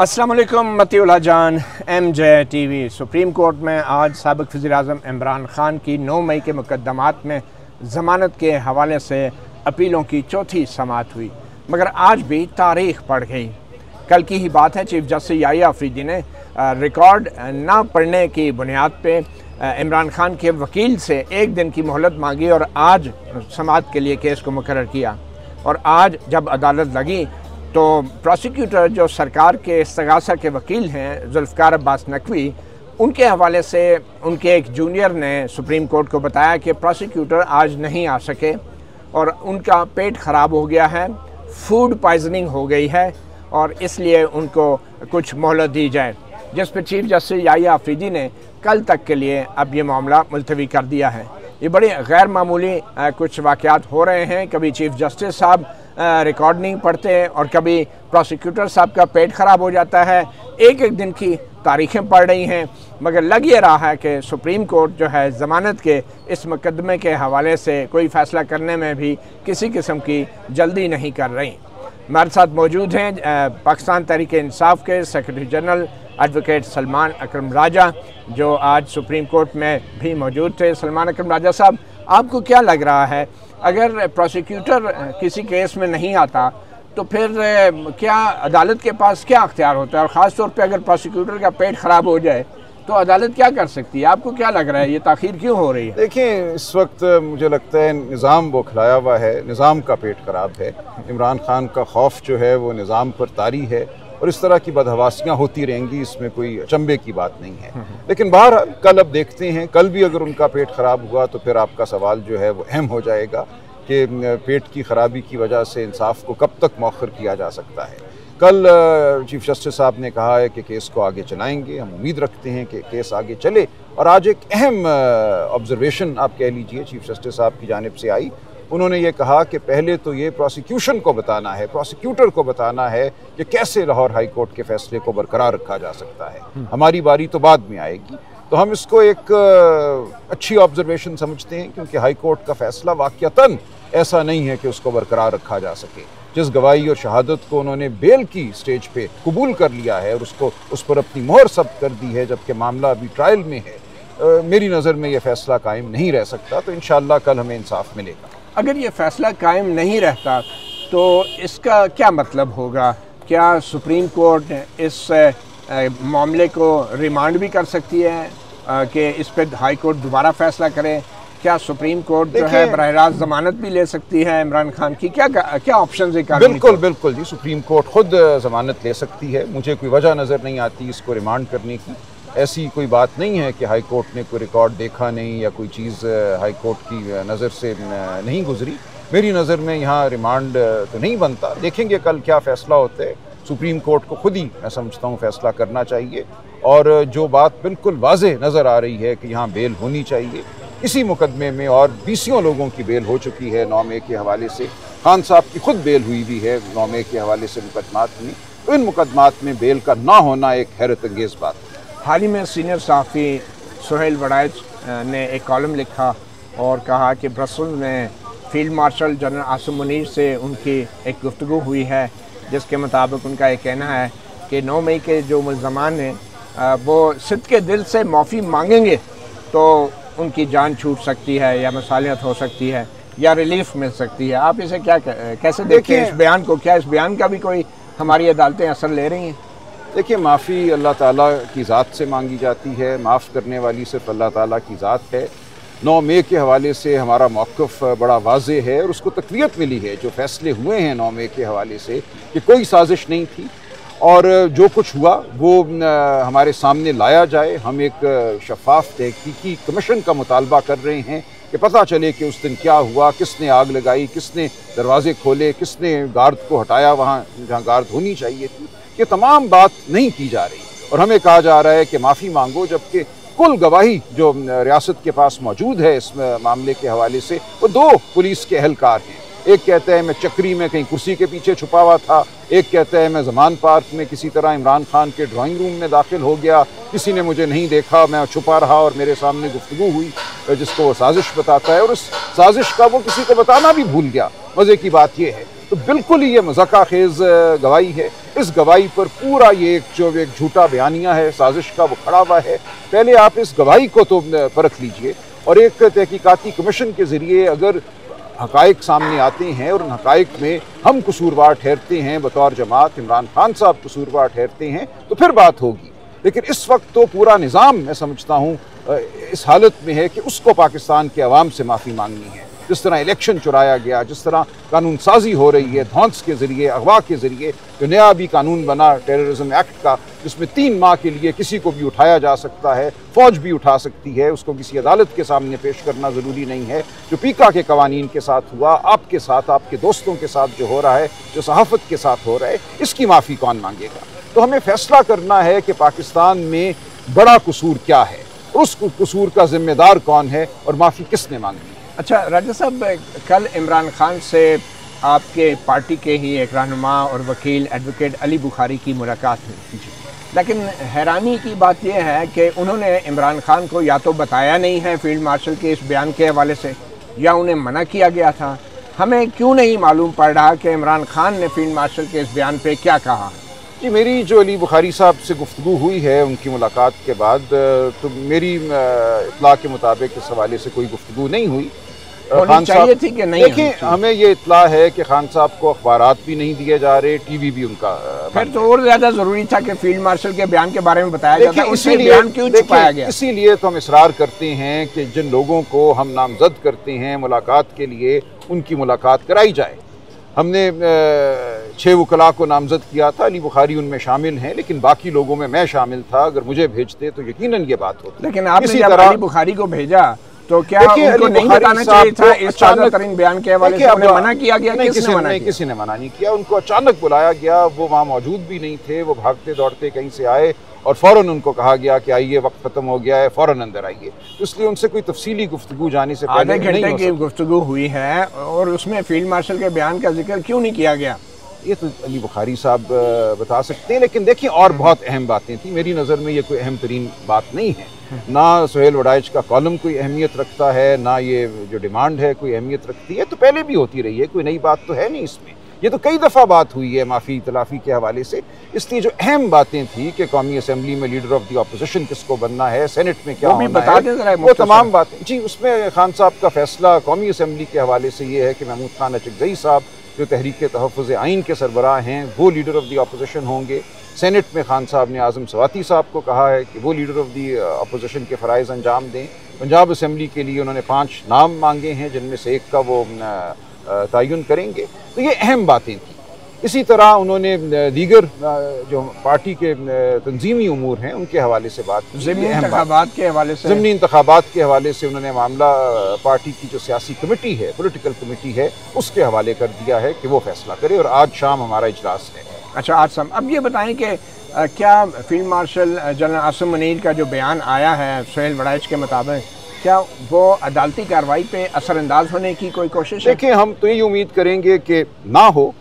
अस्सलाम वालेकुम मतीउल्लाह जान MJ TV। सुप्रीम कोर्ट में आज साबिक़ वज़ीर-ए-आज़म इमरान ख़ान की 9 मई के मुकदमात में ज़मानत के हवाले से अपीलों की चौथी समाअत हुई, मगर आज भी तारीख़ बढ़ गई। कल की ही बात है, चीफ जस्टिस याहिया अफरीदी ने रिकॉर्ड ना पढ़ने की बुनियाद पे इमरान ख़ान के वकील से 1 दिन की मोहलत मांगी और आज समाअत के लिए केस को मुकर्रर किया। और आज जब अदालत लगी तो प्रोसिक्यूटर जो सरकार के इस्तगासा के वकील हैं जुल्फ़िकार अब्बास नकवी, उनके हवाले से उनके एक जूनियर ने सुप्रीम कोर्ट को बताया कि प्रोसिक्यूटर आज नहीं आ सके और उनका पेट ख़राब हो गया है, फूड पॉइजनिंग हो गई है और इसलिए उनको कुछ मोहलत दी जाए, जिस पर चीफ जस्टिस याहिया अफरीदी ने कल तक के लिए अब ये मामला मुलतवी कर दिया है। ये बड़े गैर मामूली कुछ वाक़यात हो रहे हैं। कभी चीफ जस्टिस साहब रिकॉर्ड नहीं पढ़ते और कभी प्रोसिक्यूटर साहब का पेट ख़राब हो जाता है। एक एक दिन की तारीखें पड़ रही हैं, मगर लग ये रहा है कि सुप्रीम कोर्ट जो है ज़मानत के इस मुकदमे के हवाले से कोई फ़ैसला करने में भी किसी किस्म की जल्दी नहीं कर रही। हमारे साथ मौजूद हैं पाकिस्तान तहरीक इंसाफ के सेक्रेटरी जनरल एडवोकेट सलमान अकरम राजा, जो आज सुप्रीम कोर्ट में भी मौजूद थे। सलमान अकरम राजा साहब, आपको क्या लग रहा है, अगर प्रोसिक्यूटर किसी केस में नहीं आता तो फिर क्या अदालत के पास क्या अख्तियार होता है, और ख़ास तौर पे अगर प्रोसिक्यूटर का पेट ख़राब हो जाए तो अदालत क्या कर सकती है? आपको क्या लग रहा है, ये ताख़ीर क्यों हो रही है? देखिए, इस वक्त मुझे लगता है निज़ाम बौखलाया हुआ है, निज़ाम का पेट ख़राब है। इमरान ख़ान का खौफ जो है वो निज़ाम पर तारी है और इस तरह की बदहवासियाँ होती रहेंगी, इसमें कोई अचंभे की बात नहीं है। लेकिन बहरहाल कल अब देखते हैं, कल भी अगर उनका पेट ख़राब हुआ तो फिर आपका सवाल जो है वो अहम हो जाएगा कि पेट की ख़राबी की वजह से इंसाफ को कब तक मौखर किया जा सकता है। कल चीफ जस्टिस साहब ने कहा है कि केस को आगे चलाएंगे, हम उम्मीद रखते हैं कि केस आगे चले। और आज एक अहम ऑब्जर्वेशन आप कह लीजिए चीफ जस्टिस साहब की जानिब से आई। उन्होंने ये कहा कि पहले तो ये प्रोसिक्यूशन को बताना है, प्रोसिक्यूटर को बताना है कि कैसे लाहौर हाई कोर्ट के फैसले को बरकरार रखा जा सकता है, हमारी बारी तो बाद में आएगी। तो हम इसको एक अच्छी ऑब्जर्वेशन समझते हैं, क्योंकि हाई कोर्ट का फैसला वाक़यतन ऐसा नहीं है कि उसको बरकरार रखा जा सके। जिस गवाही और शहादत को उन्होंने बेल की स्टेज पे कबूल कर लिया है और उसको उस पर अपनी मोहर सब्त कर दी है, जबकि मामला अभी ट्रायल में है, मेरी नज़र में यह फ़ैसला कायम नहीं रह सकता। तो इंशाअल्लाह कल हमें इंसाफ मिलेगा। अगर ये फ़ैसला कायम नहीं रहता तो इसका क्या मतलब होगा? क्या सुप्रीम कोर्ट इस मामले को रिमांड भी कर सकती है कि इस पर हाई कोर्ट दोबारा फ़ैसला करे? क्या सुप्रीम कोर्ट जो है बराह रास्त ज़मानत भी ले सकती है इमरान खान की? क्या ऑप्शन है? बिल्कुल जी, सुप्रीम कोर्ट खुद ज़मानत ले सकती है। मुझे कोई वजह नज़र नहीं आती इसको रिमांड करने की। ऐसी कोई बात नहीं है कि हाई कोर्ट ने कोई रिकॉर्ड देखा नहीं या कोई चीज़ हाई कोर्ट की नज़र से नहीं गुजरी। मेरी नज़र में यहाँ रिमांड तो नहीं बनता। देखेंगे कल क्या फ़ैसला होता है। सुप्रीम कोर्ट को खुद ही मैं समझता हूँ फ़ैसला करना चाहिए। और जो बात बिल्कुल वाज़ेह नज़र आ रही है कि यहाँ बेल होनी चाहिए, इसी मुकदमे में और 20 लोगों की बेल हो चुकी है 9 मई के हवाले से। खान साहब की खुद बेल हुई भी है 9 मई के हवाले से मुकदमात में। तो इन मुकदमात में बेल का ना होना एक हैरत अंगेज़ बात है। हाल ही में सीनियर सहाफ़ी सुहेल वड़ाइच ने एक कॉलम लिखा और कहा कि ब्रसेल्स में field marshal general Asim Munir से उनकी एक गुफ्तगू हुई है, जिसके मुताबिक उनका ये कहना है कि 9 मई के जो मुल्ज़मान हैं वो सिद्क़ के दिल से माफ़ी मांगेंगे तो उनकी जान छूट सकती है या मसालियत हो सकती है या रिलीफ मिल सकती है। आप इसे कैसे देखते हैं इस बयान को? क्या इस बयान का भी कोई हमारी अदालतें असर ले रही हैं? देखिए, माफ़ी अल्लाह ताला की ज़ात से मांगी जाती है, माफ़ करने वाली सिर्फ अल्लाह ताला की ज़ात है। 9 मई के हवाले से हमारा मौक़िफ़ बड़ा वाज़ेह है और उसको तक़वियत मिली है जो फ़ैसले हुए हैं 9 मई के हवाले से कि कोई साजिश नहीं थी और जो कुछ हुआ वो हमारे सामने लाया जाए। हम एक शफ़ाफ़ तहक़ीक़ी कमीशन का मुतालबा कर रहे हैं कि पता चले कि उस दिन क्या हुआ, किसने आग लगाई, किसने दरवाज़े खोले, किसने गार्ड को हटाया वहाँ जहाँ गार्ड होनी चाहिए थी। ये तमाम बात नहीं की जा रही और हमें कहा जा रहा है कि माफ़ी मांगो, जबकि कुल गवाही जो रियासत के पास मौजूद है इस मामले के हवाले से वो 2 पुलिस के एहलकार हैं। एक कहता है मैं चक्री में कहीं कुर्सी के पीछे छुपा हुआ था, एक कहता है मैं ज़मान पार्क में किसी तरह इमरान खान के ड्राइंग रूम में दाखिल हो गया, किसी ने मुझे नहीं देखा, मैं छुपा रहा और मेरे सामने गुफ्तगू हुई, जिसको वो साजिश बताता है और उस साजिश का वो किसी को बताना भी भूल गया। मज़े की बात यह है तो बिल्कुल ही ये मज़ाक़ाखेज़ गवाही है। इस गवाही पर पूरा ये एक झूठा बयानिया है, साजिश का, वो खड़ा हुआ है। पहले आप इस गवाही को तो परख लीजिए और एक तहकीकाती कमीशन के ज़रिए अगर हक़ाइक़ सामने आते हैं और उन हक़ाइक़ में हम कसूरवार ठहरते हैं, बतौर जमात इमरान खान साहब कसूरवार ठहरते हैं, तो फिर बात होगी। लेकिन इस वक्त तो पूरा निज़ाम मैं समझता हूँ इस हालत में है कि उसको पाकिस्तान के अवाम से माफ़ी मांगनी है। जिस तरह इलेक्शन चुराया गया, जिस तरह कानून साजी हो रही है धौंस के ज़रिए, अगवा के ज़रिए, जो नया अभी कानून बना टेररिज्म एक्ट का, जिसमें 3 माह के लिए किसी को भी उठाया जा सकता है, फ़ौज भी उठा सकती है, उसको किसी अदालत के सामने पेश करना ज़रूरी नहीं है। जो पीका के कवानीन के साथ हुआ, आपके साथ, आपके दोस्तों के साथ जो हो रहा है, जो सहाफ़त के साथ हो रहा है, इसकी माफ़ी कौन मांगेगा? तो हमें फ़ैसला करना है कि पाकिस्तान में बड़ा कसूर क्या है, उस कसूर का ज़िम्मेदार कौन है और माफ़ी किसने मांगनी है। अच्छा राजा साहब, कल इमरान खान से आपके पार्टी के ही एक रहनुमा और वकील एडवोकेट अली बुखारी की मुलाकात हुई, लेकिन हैरानी की बात यह है कि उन्होंने इमरान खान को या तो बताया नहीं है फील्ड मार्शल के इस बयान के हवाले से, या उन्हें मना किया गया था। हमें क्यों नहीं मालूम पड़ रहा कि इमरान खान ने फील्ड मार्शल के इस बयान पे क्या कहा? जी, मेरी जो अली बुखारी साहब से गुफ्तगू हुई है उनकी मुलाकात के बाद, तो मेरी इत्तला के मुताबिक इस हवाले से कोई गुफ्तगू नहीं हुई। खान चाहिए थी कि नहीं? देखिए, हमें ये इत्तला है कि खान साहब को अखबारात भी नहीं दिए जा रहे, टीवी भी उनका फिर तो और ज़्यादा ज़रूरी था कि फील्ड मार्शल के बयान के बारे में बताया जाता। उसी बयान क्यों छुपाया गया? इसीलिए तो हम इसरार करते हैं कि जिन लोगों को हम नामजद करते हैं मुलाकात के लिए, उनकी मुलाकात कराई जाए। हमने 6 वकला को नामजद किया था, अली बुखारी उनमें शामिल हैं, लेकिन बाकी लोगों में मैं शामिल था। अगर मुझे भेजते तो यकीनन ये बात होती। लेकिन आपने जब अली बुखारी को भेजा तो क्या उनको नहीं बताना चाहिए था इस ताज़ातरीन बयान के हवाले से? उन्हें मना किया गया? किसी ने मना नहीं किया। उनको अचानक बुलाया गया, वो वहाँ मौजूद भी नहीं थे। वो भागते दौड़ते कहीं से आए और फ़ौरन उनको कहा गया कि आइए, वक्त ख़त्म हो गया है, फ़ौरन अंदर आइए। तो इसलिए उनसे कोई तफसीली गुफ्तगू जाने से पहले आधे घंटे की गुफ्तगू हुई है और उसमें फील्ड मार्शल के बयान का जिक्र क्यों नहीं किया गया? ये तो अली बुखारी साहब बता सकते हैं। लेकिन देखिए, और बहुत अहम बातें थी। मेरी नज़र में ये कोई अहम तरीन बात नहीं है। ना सुहेल वड़ाइच का कॉलम कोई अहमियत रखता है, ना ये जो डिमांड है कोई अहमियत रखती है। तो पहले भी होती रही है, कोई नई बात तो है नहीं इसमें। ये तो कई दफ़ा बात हुई है माफ़ी तलाफ़ी के हवाले से। इसलिए जो अहम बातें थी कि कौमी असम्बली में लीडर ऑफ द अपोजिशन किसको बनना है, सेनेट में क्या होना है, वो तमाम बातें। जी, उसमें खान साहब का फैसला कौमी असम्बली के हवाले से ये है कि महमूद खान अचकज़ई साहब जो तहरीक तहफ़्फ़ुज़ आइन के सरबराह हैं, वो लीडर ऑफ द अपोजिशन होंगे। सेनेट में खान साहब ने आज़म सवाती साहब को कहा है कि वो लीडर ऑफ द अपोजिशन के फ़राइज़ अंजाम दें। पंजाब असम्बली के लिए उन्होंने 5 नाम मांगे हैं, जिनमें से एक का वो तयन करेंगे। तो ये अहम बातें थी। इसी तरह उन्होंने दीगर जो पार्टी के तंजीमी उमूर हैं उनके हवाले से बात की। ज़िमनी इंतखाबात के हवाले से, ज़िमनी इंतखाबात के हवाले से उन्होंने मामला पार्टी की जो सियासी कमेटी है, पॉलिटिकल कमेटी है, उसके हवाले कर दिया है कि वो फैसला करे। और आज शाम हमारा इजलास है। अच्छा, आज शाम। अब ये बताएं कि क्या field marshal general Asim Munir का जो बयान आया है सुहेल वड़ाइच के मुताबिक, क्या वो अदालती कार्रवाई पे असरअंदाज होने की कोई कोशिश है? देखिए, हम तो यही उम्मीद करेंगे कि ना हो,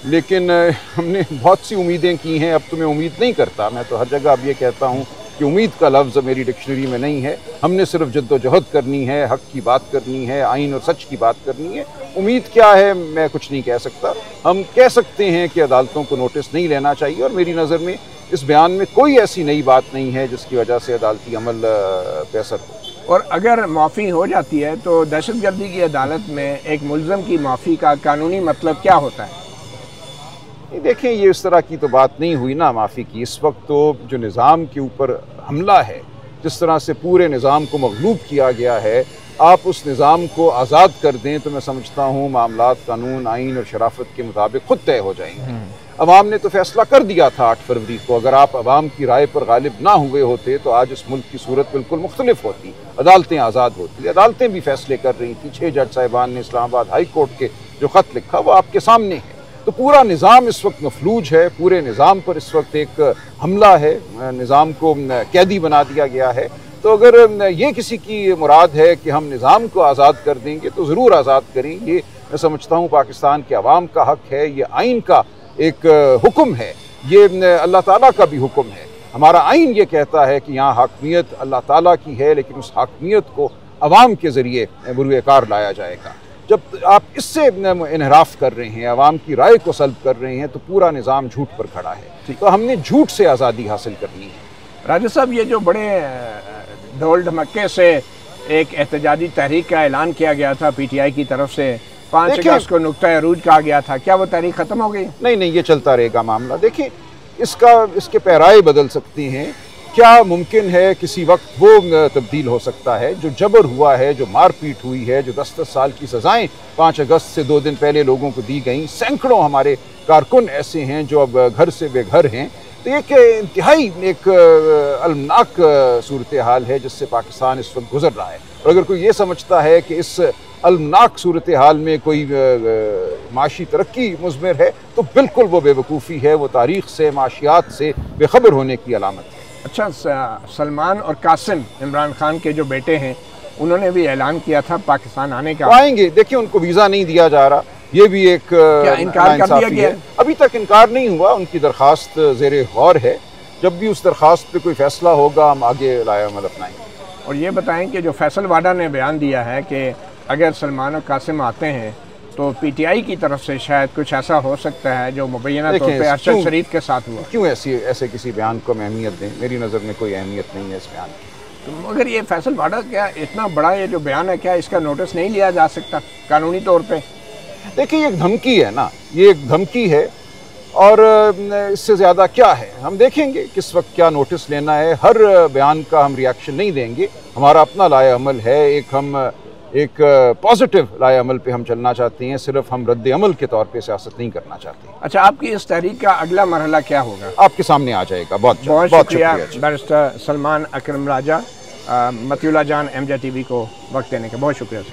लेकिन हमने बहुत सी उम्मीदें की हैं। अब तो मैं उम्मीद नहीं करता। मैं तो हर जगह अब ये कहता हूँ कि उम्मीद का लफ्ज़ मेरी डिक्शनरी में नहीं है। हमने सिर्फ जद्दोजहद करनी है, हक़ की बात करनी है, आइन और सच की बात करनी है। उम्मीद क्या है मैं कुछ नहीं कह सकता। हम कह सकते हैं कि अदालतों को नोटिस नहीं लेना चाहिए। और मेरी नज़र में इस बयान में कोई ऐसी नई बात नहीं है जिसकी वजह से अदालती अमल पे असर हो। और अगर माफ़ी हो जाती है तो दहशतगर्दी की अदालत में एक मुल्ज़म की माफ़ी का कानूनी मतलब क्या होता है? देखें, ये इस तरह की तो बात नहीं हुई ना माफ़ी की। इस वक्त तो जो निज़ाम के ऊपर हमला है, जिस तरह से पूरे निज़ाम को मग़लूब किया गया है, आप उस निज़ाम को आज़ाद कर दें तो मैं समझता हूँ मामलात कानून, आइन और शराफत के मुताबिक खुद तय हो जाएंगे। अवाम ने तो फैसला कर दिया था 8 फरवरी को। अगर आप अवाम की राय पर गालिब ना हुए होते तो आज इस मुल्क की सूरत बिल्कुल मुख्तलिफ होती, अदालतें आज़ाद होती। अदालतें भी फैसले कर रही थी। 6 जज साहिबान ने इस्लामाबाद हाई कोर्ट के जो ख़त लिखा वो आपके सामने है। तो पूरा निज़ाम इस वक्त मफलूज है। पूरे निज़ाम पर इस वक्त एक हमला है, निज़ाम को कैदी बना दिया गया है। तो अगर ये किसी की मुराद है कि हम निज़ाम को आज़ाद कर देंगे तो ज़रूर आज़ाद करें। ये मैं समझता हूँ पाकिस्तान के अवाम का हक़ है, ये आइन का एक हुक्म है, ये अल्लाह ताला का भी हुक्म है। हमारा आइन ये कहता है कि यहाँ हाकमियत अल्लाह ताला की है, लेकिन उस हाकमियत को अवाम के ज़रिए बुरुए कार लाया जाएगा। जब आप इससे इनहराफ कर रहे हैं, आवाम की राय को सल्ब कर रहे हैं, तो पूरा निज़ाम झूठ पर खड़ा है। तो हमने झूठ से आज़ादी हासिल करनी है। राजा साहब, ये जो बड़े ढोल ढमक्के से एक एहतजाजी तहरीक का ऐलान किया गया था PTI की तरफ से, 5 अगस्त को नुक्ता अरूज कहा गया था, क्या वो तहरीक ख़त्म हो गई? नहीं, ये चलता रहेगा मामला। देखिए, इसके पैराए बदल सकती हैं। क्या मुमकिन है किसी वक्त वो तब्दील हो सकता है? जो जबर हुआ है, जो मारपीट हुई है, जो 10-10 साल की सज़ाएँ 5 अगस्त से 2 दिन पहले लोगों को दी गई, सैकड़ों हमारे कारकुन ऐसे हैं जो अब घर से बेघर हैं। तो एक इंतहाई एक अलमनाक सूरत हाल है जिससे पाकिस्तान इस वक्त गुजर रहा है। और अगर कोई ये समझता है कि इस अलमनाक सूरत हाल में कोई माशी तरक्की मुज़मिर है, तो बिल्कुल वो बेवकूफ़ी है। वो तारीख़ से, माशियात से बेखबर होने की अलामत है। अच्छा, सलमान और कासिम, इमरान खान के जो बेटे हैं, उन्होंने भी ऐलान किया था पाकिस्तान आने का। आएंगे। देखिए, उनको वीज़ा नहीं दिया जा रहा, ये भी एक इनकार कर दिया गया है? अभी तक इनकार नहीं हुआ। उनकी दरख्वास्त ज़ेरे गौर है। जब भी उस दरख्वास्त पे कोई फ़ैसला होगा, हम आगे लाएअमल अपनाएंगे। और ये बताएं कि जो फैसल वाडा ने बयान दिया है कि अगर सलमान और कासिम आते हैं तो PTI की तरफ से शायद कुछ ऐसा हो सकता है जो मुबैना तौर पे अरशद शरीफ के साथ हुआ। क्यों ऐसे किसी बयान को हम अहमियत दें? मेरी नज़र में कोई अहमियत नहीं है इस बयान की। तो मगर ये फैसल वाडा, क्या इतना बड़ा ये जो बयान है, क्या इसका नोटिस नहीं लिया जा सकता कानूनी तौर पे? देखिए, ये एक धमकी है ना, ये एक धमकी है, और इससे ज़्यादा क्या है? हम देखेंगे किस वक्त क्या नोटिस लेना है। हर बयान का हम रिएक्शन नहीं देंगे। हमारा अपना लाए-अमल है। एक पॉजिटिव लाए-अमल पे हम चलना चाहते हैं। सिर्फ हम रद्द अमल के तौर पे सियासत नहीं करना चाहते। अच्छा, आपकी इस तहरीक का अगला मरहला क्या होगा? आपके सामने आ जाएगा। बहुत शुक्रिया बैरिस्टर सलमान अकरम राजा, मतियुल्लाह जान MJ TV को वक्त देने का बहुत शुक्रिया सर।